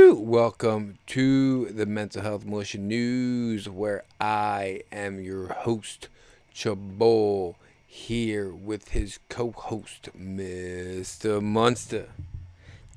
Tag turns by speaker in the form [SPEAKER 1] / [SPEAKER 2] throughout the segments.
[SPEAKER 1] Welcome to the Mental Health Militia News, where I am your host, Chabol, here with his co-host, Mr. Munster.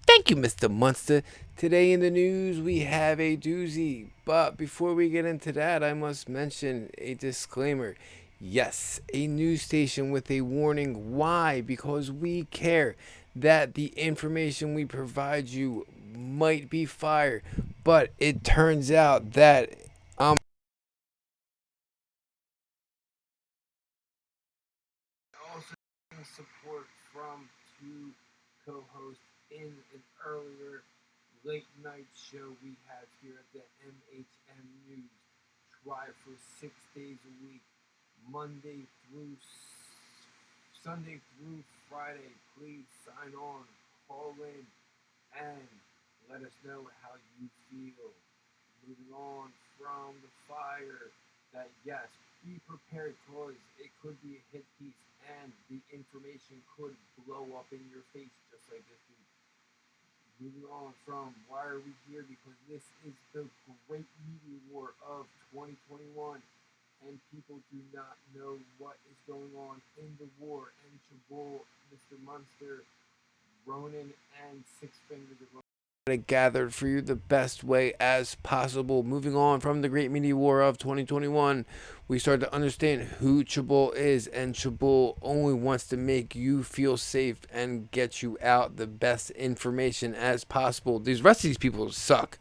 [SPEAKER 1] Thank you, Mr. Munster. Today in the news, we have a doozy. But before we get into that, I must mention a disclaimer. Yes, a news station with a warning. Why? Because we care that the information we provide you might be fire. But it turns out that also getting support from two co-hosts in an earlier late night show we have here at the MHM News. Try for 6 days a week, Monday through Sunday through Friday. Please sign on, call in, and let us know how you feel. Moving on from the fire, that yes, be prepared because it could be a hit piece and the information could blow up in your face just like this week. Moving on from why are we here? Because this is the great media war of 2021 and people do not know what is going on in the war. And Chabot, Mr. Munster, Ronan, and Six Fingers of Ronan gathered for you the best way as possible. Moving on from the Great Media War of 2021, we start to understand who Chabot is, and Chabot only wants to make you feel safe and get you out the best information as possible. These rest of these people suck.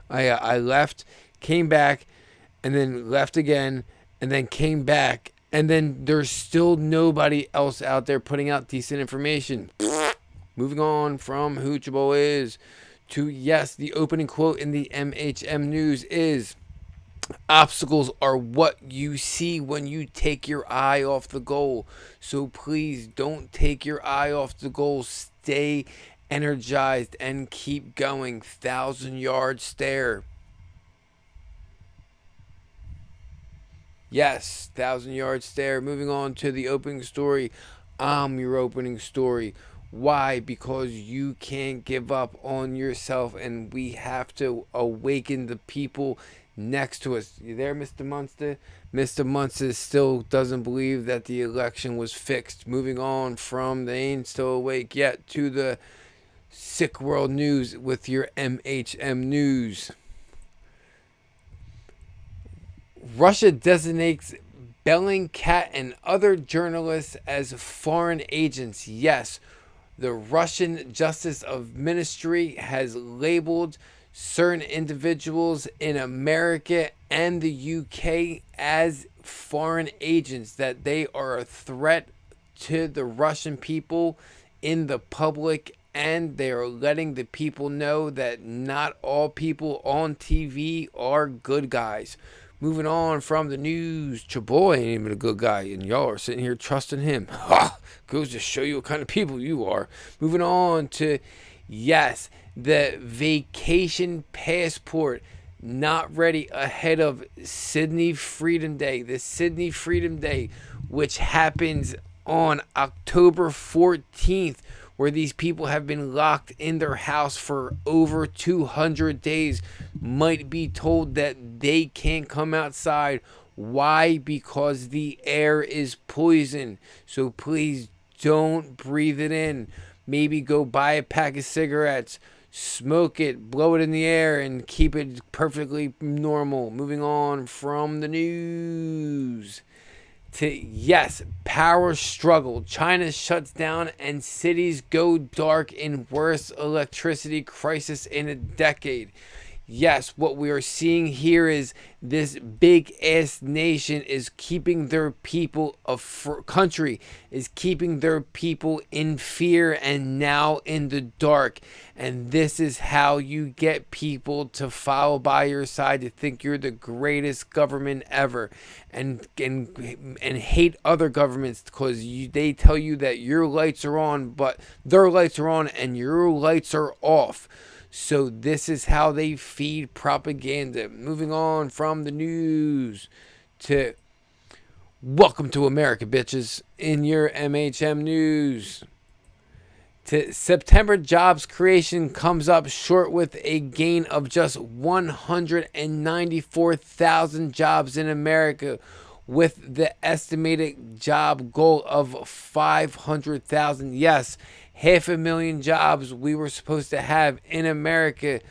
[SPEAKER 1] I left, came back, and then left again, and then came back, and then there's still nobody else out there putting out decent information. Moving on from who Chabot is to, yes, the opening quote in the MHM News is, obstacles are what you see when you take your eye off the goal. So please don't take your eye off the goal. Stay energized and keep going. 1,000-yard stare. Yes, 1,000-yard stare. Moving on to the opening story. I'm your opening story. Why? Because you can't give up on yourself, and we have to awaken the people next to us. You there, Mr. Munster? Mr. Munster still doesn't believe that the election was fixed. Moving on from they ain't still awake yet to the sick world news with your MHM News. Russia designates Bellingcat and other journalists as foreign agents. Yes, the Russian Justice of Ministry has labeled certain individuals in America and the UK as foreign agents, that they are a threat to the Russian people in the public, and they are letting the people know that not all people on TV are good guys. Moving on from the news, Chaboy ain't even a good guy, and y'all are sitting here trusting him. Ha! Goes to show you what kind of people you are. Moving on to, yes, the vacation passport not ready ahead of Sydney Freedom Day. The Sydney Freedom Day, which happens on October 14th, where these people have been locked in their house for over 200 days, might be told that they can't come outside. Why? Because the air is poison. So please don't breathe it in. Maybe go buy a pack of cigarettes, smoke it, blow it in the air, and keep it perfectly normal. Moving on from the news to, yes, power struggle. China shuts down and cities go dark in worst electricity crisis in a decade. Yes, what we are seeing here is this big ass nation is keeping their people, a country is keeping their people in fear and now in the dark. And this is how you get people to follow by your side, to think you're the greatest government ever, and hate other governments because they tell you that your lights are on, but their lights are on and your lights are off. So this is how they feed propaganda. Moving on from the news to welcome to America, bitches, in your MHM News. September jobs creation comes up short with a gain of just 194,000 jobs in America, with the estimated job goal of 500,000. Yes, 500,000 jobs we were supposed to have in America,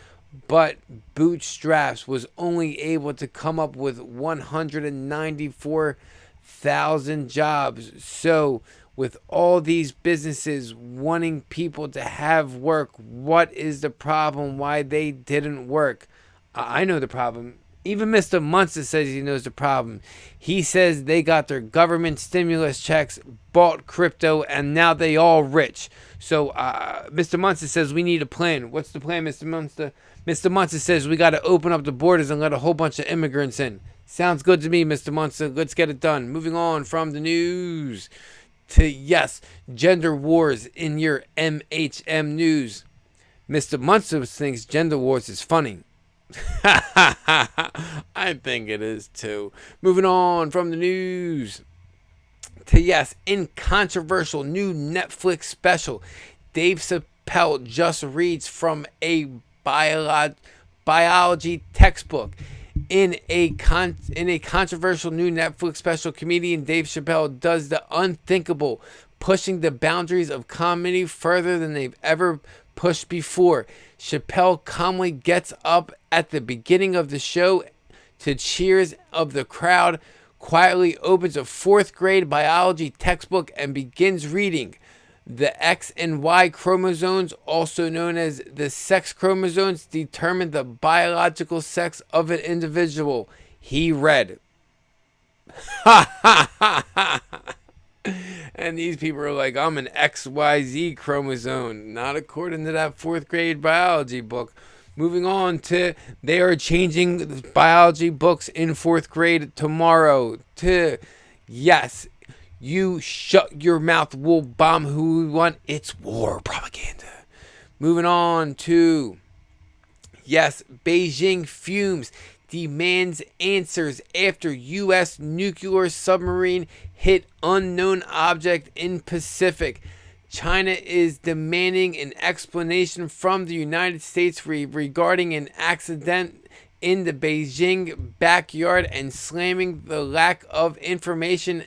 [SPEAKER 1] but Bootstraps was only able to come up with 194,000 jobs. So, with all these businesses wanting people to have work, what is the problem? Why they didn't work? I know the problem. Even Mr. Munster says he knows the problem. He says they got their government stimulus checks, bought crypto, and now they all rich. So Mr. Munster says we need a plan. What's the plan, Mr. Munster? Mr. Munster says we got to open up the borders and let a whole bunch of immigrants in. Sounds good to me, Mr. Munster. Let's get it done. Moving on from the news to, yes, gender wars in your MHM news. Mr. Munster thinks gender wars is funny. I think it is too. Moving on from the news to, yes, incontroversial new Netflix special. Dave Chappelle just reads from a biology textbook. In a controversial new Netflix special, comedian Dave Chappelle does the unthinkable, pushing the boundaries of comedy further than they've ever pushed before. Chappelle calmly gets up at the beginning of the show to cheers of the crowd, quietly opens a 4th grade biology textbook and begins reading. The X and Y chromosomes, also known as the sex chromosomes, determine the biological sex of an individual. He read. And these people are like, I'm an XYZ chromosome. Not according to that 4th grade biology book. Moving on to, they are changing biology books in 4th grade tomorrow to, yes, you shut your mouth, we'll bomb who we want. It's war propaganda. Moving on to, yes, Beijing fumes, demands answers after U.S. nuclear submarine hit unknown object in Pacific. China is demanding an explanation from the United States regarding an accident in the Beijing backyard and slamming the lack of information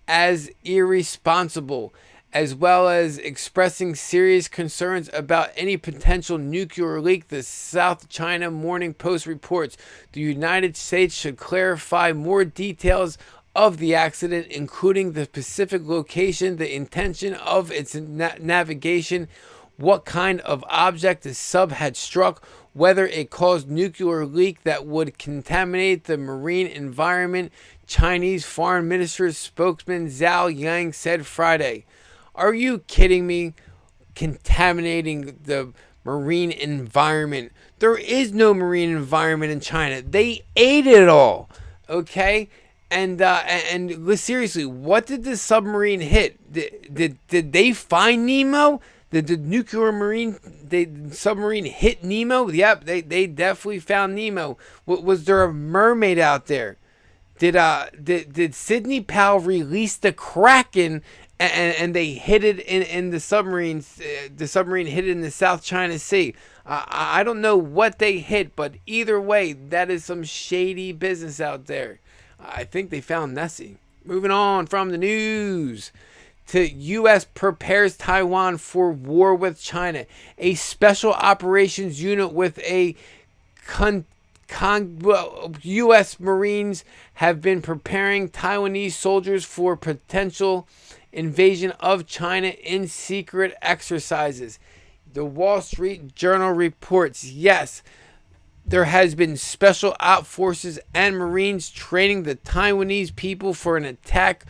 [SPEAKER 1] as irresponsible, as well as expressing serious concerns about any potential nuclear leak. The South China Morning Post reports the United States should clarify more details of the accident, including the specific location, the intention of its navigation, what kind of object the sub had struck, whether it caused nuclear leak that would contaminate the marine environment, Chinese Foreign Minister's spokesman Zhao Yang said Friday. Are you kidding me? Contaminating the marine environment. There is no marine environment in China. They ate it all. Okay? And seriously, what did the submarine hit? Did they find Nemo? Did the submarine hit Nemo? Yep, they definitely found Nemo. Was there a mermaid out there? Did Sidney Powell release the Kraken and they hit it in the submarines? The submarine hit it in the South China Sea. I don't know what they hit, but either way, that is some shady business out there. I think they found Nessie. Moving on from the news to U.S. prepares Taiwan for war with China. A special operations unit with a U.S. Marines have been preparing Taiwanese soldiers for potential invasion of China in secret exercises. The Wall Street Journal reports, yes, there has been special op forces and Marines training the Taiwanese people for an attack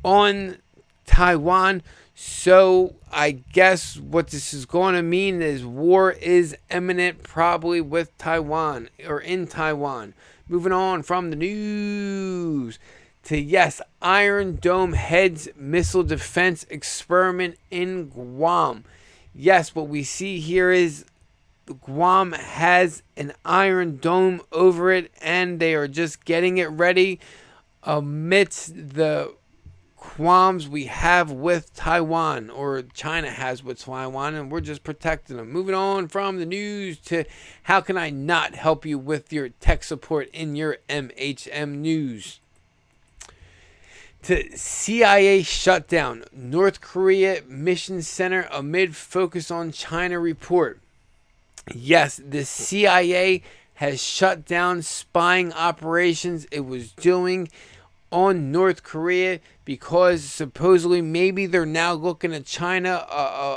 [SPEAKER 1] on Taiwan. So I guess what this is going to mean is war is imminent, probably with Taiwan or in Taiwan. Moving on from the news to, yes, Iron Dome heads missile defense experiment in Guam. Yes, what we see here is Guam has an Iron Dome over it, and they are just getting it ready amidst the qualms we have with Taiwan, or China has with Taiwan, and we're just protecting them. Moving on from the news to how can I not help you with your tech support in your MHM news. To CIA shutdown, North Korea mission center amid focus on China report. Yes, the CIA has shut down spying operations it was doing on North Korea because supposedly maybe they're now looking at China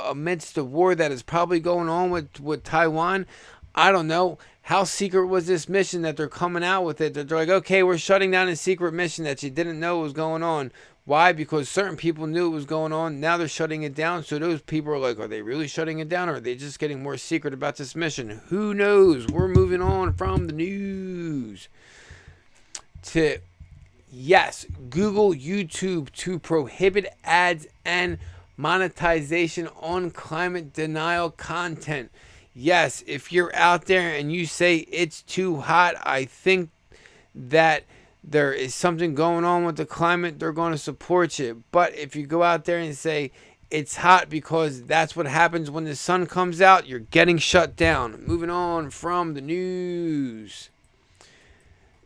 [SPEAKER 1] amidst the war that is probably going on with Taiwan. I don't know. How secret was this mission that they're coming out with it? They're like, okay, we're shutting down a secret mission that you didn't know was going on. Why? Because certain people knew it was going on. Now they're shutting it down. So those people are like, are they really shutting it down? Or are they just getting more secret about this mission? Who knows? We're moving on from the news to, yes, Google, YouTube to prohibit ads and monetization on climate denial content. Yes, if you're out there and you say it's too hot, I think that there is something going on with the climate, they're going to support you. But if you go out there and say it's hot because that's what happens when the sun comes out, you're getting shut down. Moving on from the news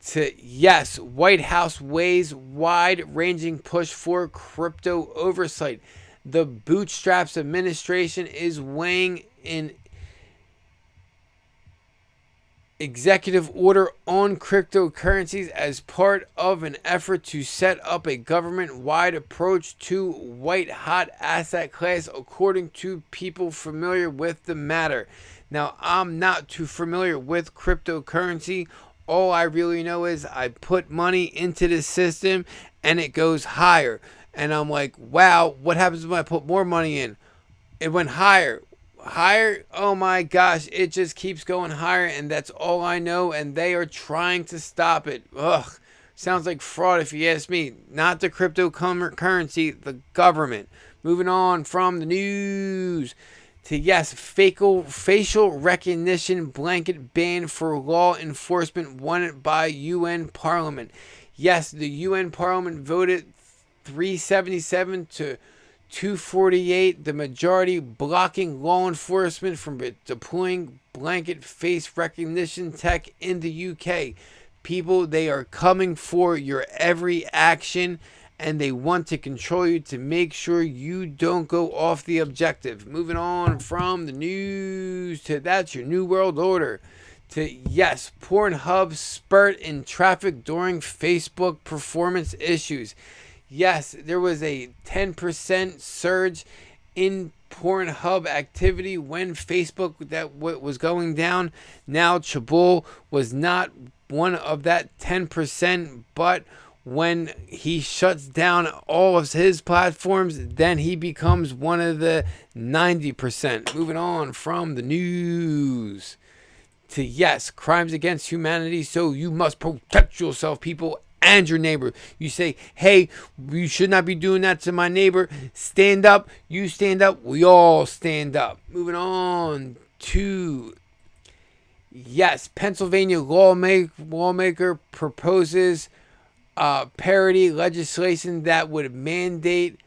[SPEAKER 1] to, yes, White House weighs wide-ranging push for crypto oversight. The Bootstraps administration is weighing in executive order on cryptocurrencies as part of an effort to set up a government-wide approach to white-hot asset class, according to people familiar with the matter. Now, I'm not too familiar with cryptocurrency. All I really know is I put money into the system and it goes higher. And I'm like, wow, what happens when I put more money in? It went higher. Oh my gosh, it just keeps going higher, and that's all I know, and they are trying to stop it. Ugh, sounds like fraud if you ask me. Not the cryptocurrency, the government. Moving on from the news to, yes, facial recognition blanket ban for law enforcement wanted by UN Parliament. Yes, the UN Parliament voted 377 to 248, the majority blocking law enforcement from deploying blanket face recognition tech in the UK. People, they are coming for your every action, and they want to control you to make sure you don't go off the objective. Moving on from the news to that's your new world order. To, yes, Pornhub spurt in traffic during Facebook performance issues. Yes, there was a 10% surge in Pornhub activity when Facebook that was going down. Now, Chabul was not one of that 10%, but when he shuts down all of his platforms, then he becomes one of the 90%. Moving on from the news to, yes, crimes against humanity, so you must protect yourself, people, and your neighbor. You say, hey, you should not be doing that to my neighbor. Stand up. You stand up. We all stand up. Moving on to, yes, Pennsylvania lawmaker proposes parity legislation that would mandate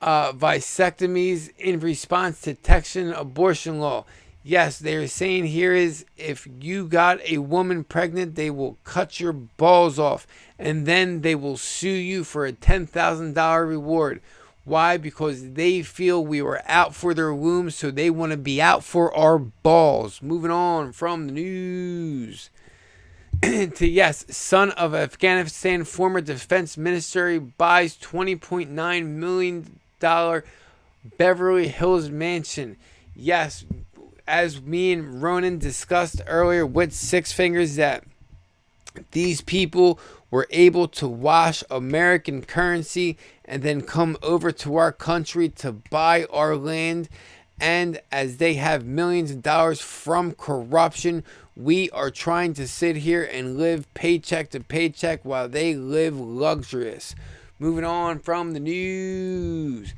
[SPEAKER 1] vasectomies in response to Texas abortion law. Yes, they're saying here is if you got a woman pregnant, they will cut your balls off and then they will sue you for a $10,000 reward. Why? Because they feel we were out for their wombs, so they want to be out for our balls. Moving on from the news to, yes, son of Afghanistan former defense minister buys $20.9 million Beverly Hills mansion. Yes, as me and Ronan discussed earlier with Six Fingers, that these people were able to wash American currency and then come over to our country to buy our land. And as they have millions of dollars from corruption, we are trying to sit here and live paycheck to paycheck while they live luxurious. Moving on from the news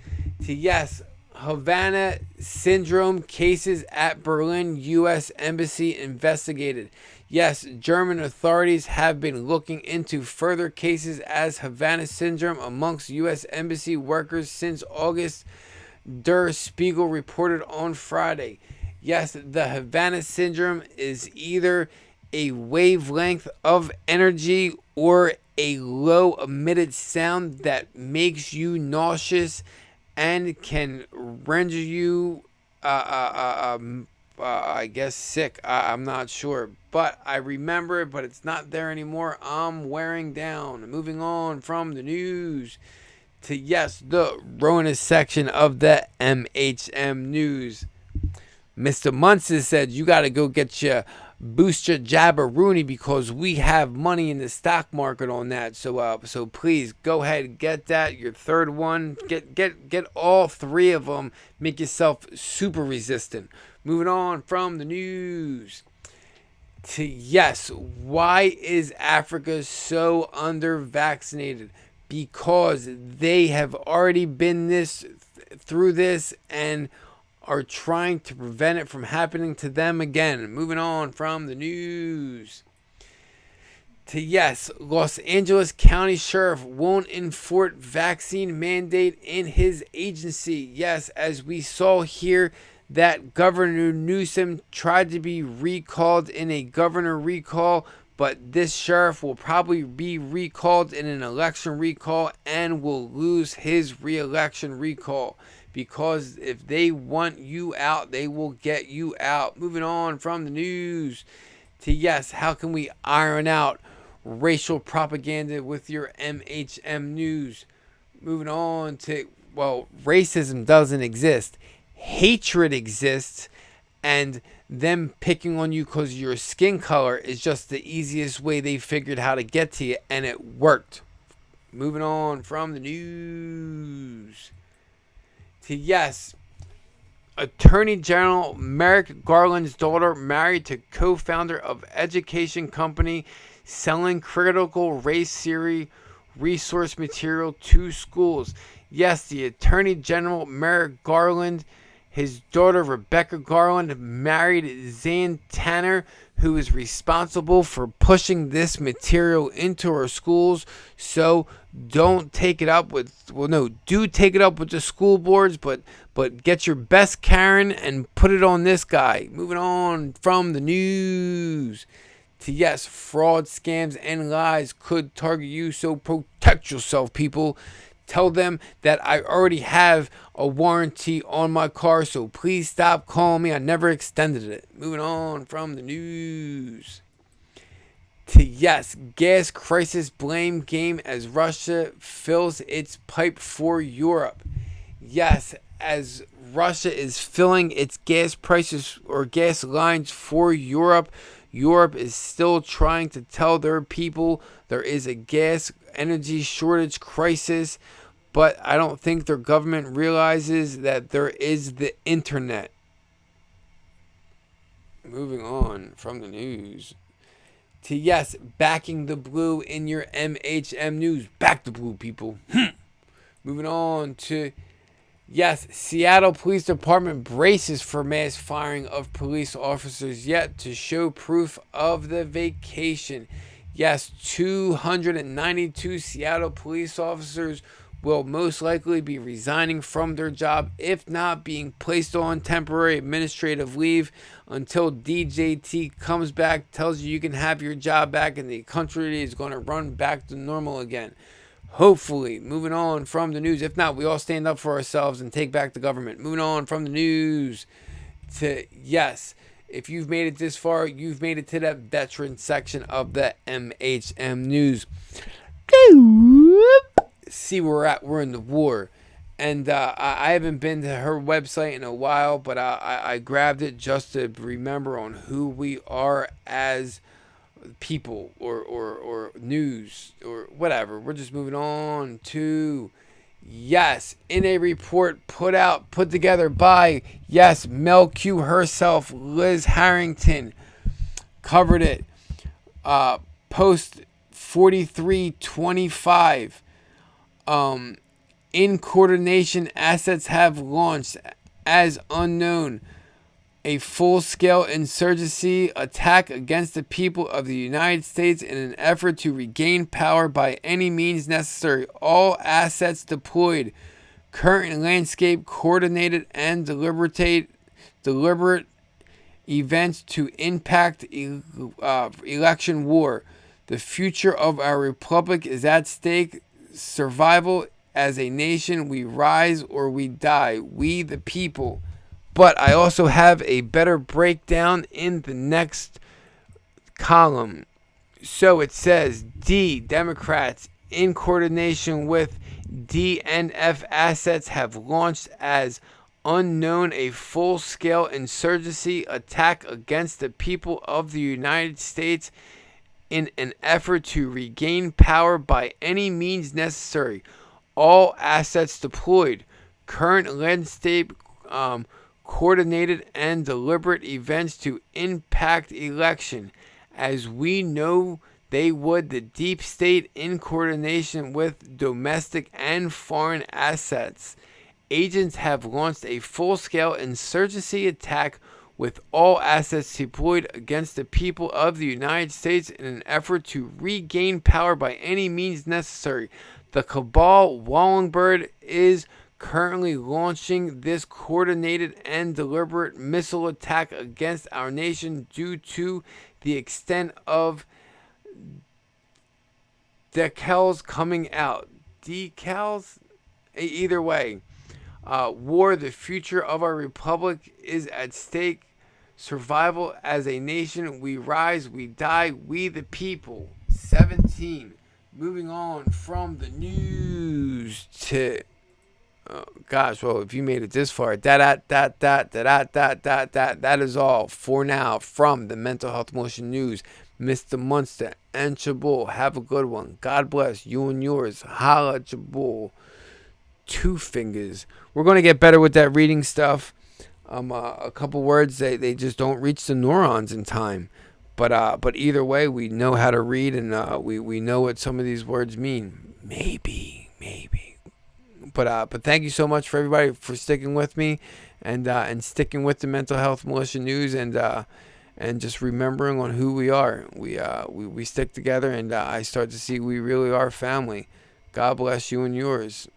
[SPEAKER 1] to, yes, Havana syndrome cases at Berlin U.S. Embassy investigated. Yes, German authorities have been looking into further cases as Havana syndrome amongst U.S. Embassy workers since August, Der Spiegel reported on Friday. Yes, the Havana syndrome is either a wavelength of energy or a low emitted sound that makes you nauseous and can render you, I guess, sick. I'm not sure. But I remember it, but it's not there anymore. I'm wearing down. Moving on from the news to, yes, the Rona section of the MHM News. Mr. Munson said, you got to go get your booster jabberoonie because we have money in the stock market on that. So please go ahead and get that. Your third one, get all three of them. Make yourself super resistant. Moving on from the news to, yes, why is Africa so under vaccinated? Because they have already been through this and are trying to prevent it from happening to them again. Moving on from the news to, yes, Los Angeles County Sheriff won't enforce vaccine mandate in his agency. Yes, as we saw here, that Governor Newsom tried to be recalled in a governor recall, but this sheriff will probably be recalled in an election recall and will lose his re-election recall. Because if they want you out, they will get you out. Moving on from the news to, yes, how can we iron out racial propaganda with your MHM News? Moving on to, well, racism doesn't exist. Hatred exists, and them picking on you because of your skin color is just the easiest way they figured how to get to you, and it worked. Moving on from the news to, yes, Attorney General Merrick Garland's daughter married to co-founder of education company selling critical race theory resource material to schools. Yes, the Attorney General Merrick Garland, his daughter Rebecca Garland, married Zane Tanner, who is responsible for pushing this material into our schools. So don't take it up with, do take it up with the school boards, but get your best Karen and put it on this guy. Moving on from the news to, yes, fraud, scams, and lies could target you, so protect yourself, people. Tell them that I already have a warranty on my car, so please stop calling me. I never extended it. Moving on from the news to, yes, gas crisis blame game as Russia fills its pipe for Europe. Yes, as Russia is filling its gas prices or gas lines for Europe, Europe is still trying to tell their people there is a gas energy shortage crisis. But I don't think their government realizes that there is the internet. Moving on from the news to, yes, backing the blue in your MHM News. Back the blue, people. Moving on to, yes, Seattle Police Department braces for mass firing of police officers yet to show proof of the vacation. Yes, 292 Seattle police officers will most likely be resigning from their job, if not being placed on temporary administrative leave until DJT comes back, tells you can have your job back, and the country is going to run back to normal again. Hopefully. Moving on from the news. If not, we all stand up for ourselves and take back the government. Moving on from the news to, yes, if you've made it this far, you've made it to that veteran section of the MHM News. See where we're at. We're in the war, and I haven't been to her website in a while, but I grabbed it just to remember on who we are as people or news or whatever. We're just moving on to, yes, in a report put together by, yes, Mel Q herself, Liz Harrington, covered it. Post 4325. in coordination, assets have launched as unknown a full-scale insurgency attack against the people of the United States in an effort to regain power by any means necessary. All assets deployed. Current landscape coordinated and deliberate events to impact election war. The future of our republic is at stake. Survival as a nation, we rise or we die. We the people. But I also have a better breakdown in the next column. So it says D, Democrats in coordination with DNF assets have launched as unknown a full-scale insurgency attack against the people of the United States in an effort to regain power by any means necessary. All assets deployed. Current landscape coordinated and deliberate events to impact election. As we know they would, the deep state in coordination with domestic and foreign assets. Agents have launched a full-scale insurgency attack with all assets deployed against the people of the United States in an effort to regain power by any means necessary. The cabal Wallenberg is currently launching this coordinated and deliberate missile attack against our nation due to the extent of decals coming out. Decals? Either way. War, the future of our republic is at stake. Survival as a nation, we rise, we die, we the people. 17. Moving on from the news to... Oh, gosh, well, if you made it this far, that is all for now from the Mental Health Motion News. Mr. Munster and Chabul, have a good one. God bless you and yours. Holla, Chabul. 2 fingers. We're going to get better with that reading stuff. A couple words, they just don't reach the neurons in time. But either way, we know how to read, and we know what some of these words mean. Maybe. But thank you so much for everybody for sticking with me, and sticking with the Mental Health Militia News, and just remembering on who we are. We stick together, and I start to see we really are family. God bless you and yours.